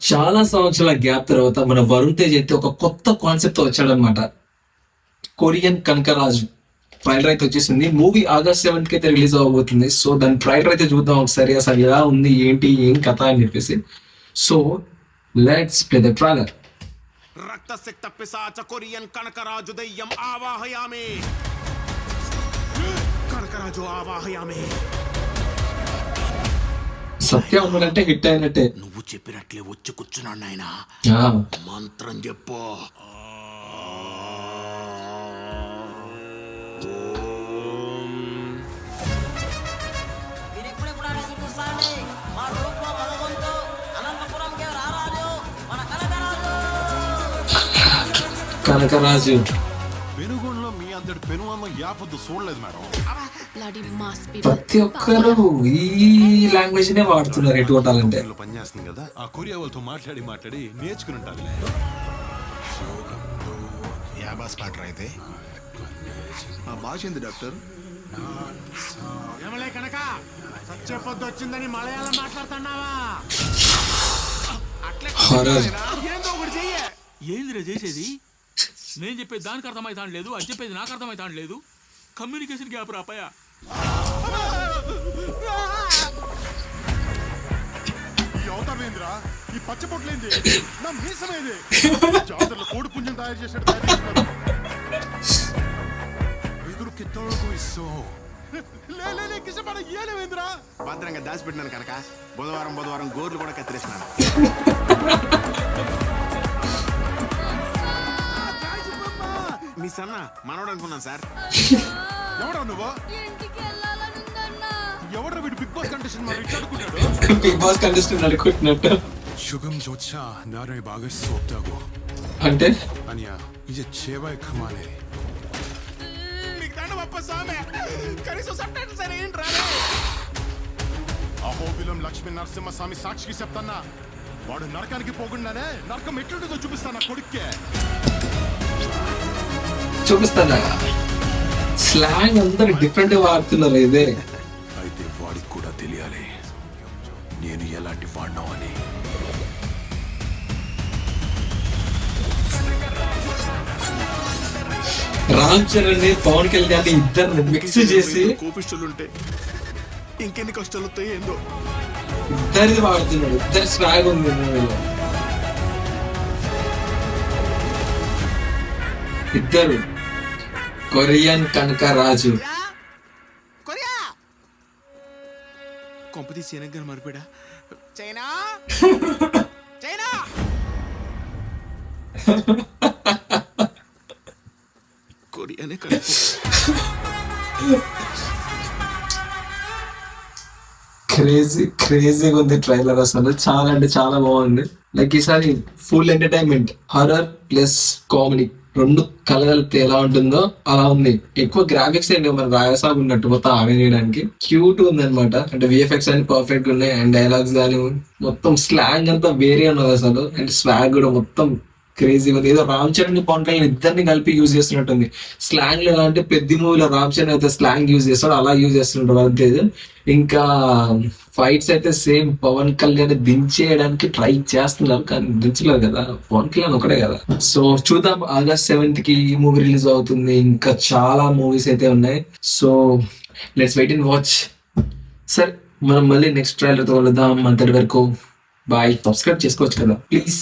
చాలా సంవత్సరాల గ్యాప్ తర్వాత మన వరుణ్ తేజ్ అయితే ఒక కొత్త కాన్సెప్ట్ తో వచ్చాడనమాట. కొరియన్ కనకరాజు ట్రైలర్ అయితే వచ్చేసింది. మూవీ ఆగస్ట్ 7th కి అయితే రిలీజ్ అవ్వబోతుంది. సో దాని ట్రైలర్ అయితే చూద్దాం ఒకసారి, అసలు ఎలా ఉంది, ఏంటి, ఏం కథ అని చెప్పేసి. So let's play the trailer. రక్తసిక్త పిశాచ కొరియన్ కనకరాజు దయ్యం ఆవాహయామి. కనకరాజు ఆవాహయామి. సత్యం ఉన్నట్టే హిట్ అయినట్టే. నువ్వు చెప్పినట్లే వచ్చి కూర్చున్నాడు నాయనా. మంత్రం చెప్పు. కనకరాజు పెనుగొండలో మీ అంతటి పెనుమామ యాపొద్దు చూడలేదు మేడం. ప్రతి ఒక్కరు ఈ లాంగ్వేజ్ నే వాడుతున్నారు ఎటు కొట్టాలంటే. పనిచేస్తుంది కదా, ఆ కొరియా వాళ్ళతో మాట్లాడి నేర్చుకుని ఉంటారు. యాబాస్ పాట అయితే ఆ భాష ఏంది డాక్టర్? ఏమలే కనుక సత్య పొద్దు వచ్చిందని మలయాళం మాట్లాడుతున్నావా? ఏందో ఒకటి చెయ్యి. ఏందిరా చేసేది? నేను చెప్పేది దానికి అర్థమైతాను లేదు, అది చెప్పేది నాకు అర్థమైతాను లేదు. కమ్యూనికేషన్ గ్యాప్ రాపాయ. ఈ పచ్చపొట్లేంది, నా మీసమేది. జాతరలో కోడి పుంజం తయారు చేసేట్టు భద్రంగా దాచిపెట్టినాను కనుక బుధవారం గోర్లు కూడా కత్తిరేసినాను. మీ సన్న మనోడు అనుకున్నాను సార్. ఎవడా నువ్వు? ఎవడ్రా వీడు బిగ్ బాస్ కంటెస్టెంట్ మాట్లాడుకుంటాడు? బిగ్ బాస్ కంటెస్టెంట్ అనుకుంటున్నట్టు. 조금조차 나를 막을 수 없다고. అంటే 아니야, 이제 제발 그만해. మీకు దండవప్ప స్వామి, కనీసం సబ్టైటిల్స్ అని ఏంటి రాలే? అహోబిలం లక్ష్మీ నరసింహస్వామి సాక్షికి చెప్తాన్నా, వాడు నరకానికి పోకుండానే నరకం ఎట్లుంటుందో చూపిస్తాను కొడుక్కే. చూపిస్తానా? స్లాంగ్ అందరు డిఫరెంట్ వాడుతున్నారు. ఇదే అయితే వాడికి కూడా తెలియాలి నేను ఎలాంటి వాడినా అని. రామ్ చరణ్ ని పవన్ కళ్యాణ్ ఇద్దరు మిక్స్ చేసి కోపిష్ఠులుంటే ఇంకెన్ని కష్టాలు వస్తాయి ఏందో. ఇద్దరిది వాడుతున్నాడు. ఇద్దరు స్వాగ్ ఉంది మూవీలో. ఇద్దరు కొరియన్ కనకరాజు. కొరియా కొంపతి చైనా మరిపోయా. చైనా చైనా కొరియానే కలిపి. క్రేజీగా ఉంది ట్రైలర్. అసలు చాలా అంటే చాలా బాగుంది. లైక్ ఈసారి full entertainment, horror plus comedy రెండు కలగలిపితే ఎలా ఉంటుందో అలా ఉంది. ఎక్కువ గ్రాఫిక్స్ ఏంటి మన రాయసాబ్ ఉన్నట్టు మొత్తం ఆమె చేయడానికి క్యూట్ ఉంది అనమాట. అంటే విఎఫ్ఎక్స్ అన్ని పర్ఫెక్ట్ ఉన్నాయి. అండ్ డైలాగ్స్ కానీ మొత్తం స్లాంగ్ అంతా వేరే ఉన్నది అసలు. అండ్ స్వాగ్ కూడా మొత్తం క్రేజీగా ఉంది. ఏదో రామ్ చరణ్ పవన్ కళ్యాణ్ ఇద్దరిని కలిపి యూజ్ చేస్తున్నట్టుంది. స్లాంగ్ లో ఎలా అంటే పెద్ద మూవీలో రామ్ చరణ్ అయితే స్లాంగ్ యూజ్ చేస్తాడు, అలా యూజ్ చేస్తుంటాడు అంతే. ఇంకా ఫైట్స్ అయితే సేమ్ పవన్ కళ్యాణ్ దించేయడానికి ట్రై చేస్తున్నారు, కానీ దించలేదు కదా, పవన్ కళ్యాణ్ ఒకటే కదా. సో చూద్దాం, ఆగస్ట్ 7th కి ఈ మూవీ రిలీజ్ అవుతుంది. ఇంకా చాలా మూవీస్ అయితే ఉన్నాయి. So let's wait and watch. సరే, మనం మళ్ళీ నెక్స్ట్ ట్రైలర్ తో వెళ్దాం. అంతటి వరకు బాయ్. సబ్స్క్రైబ్ చేసుకోవచ్చు కదా ప్లీజ్.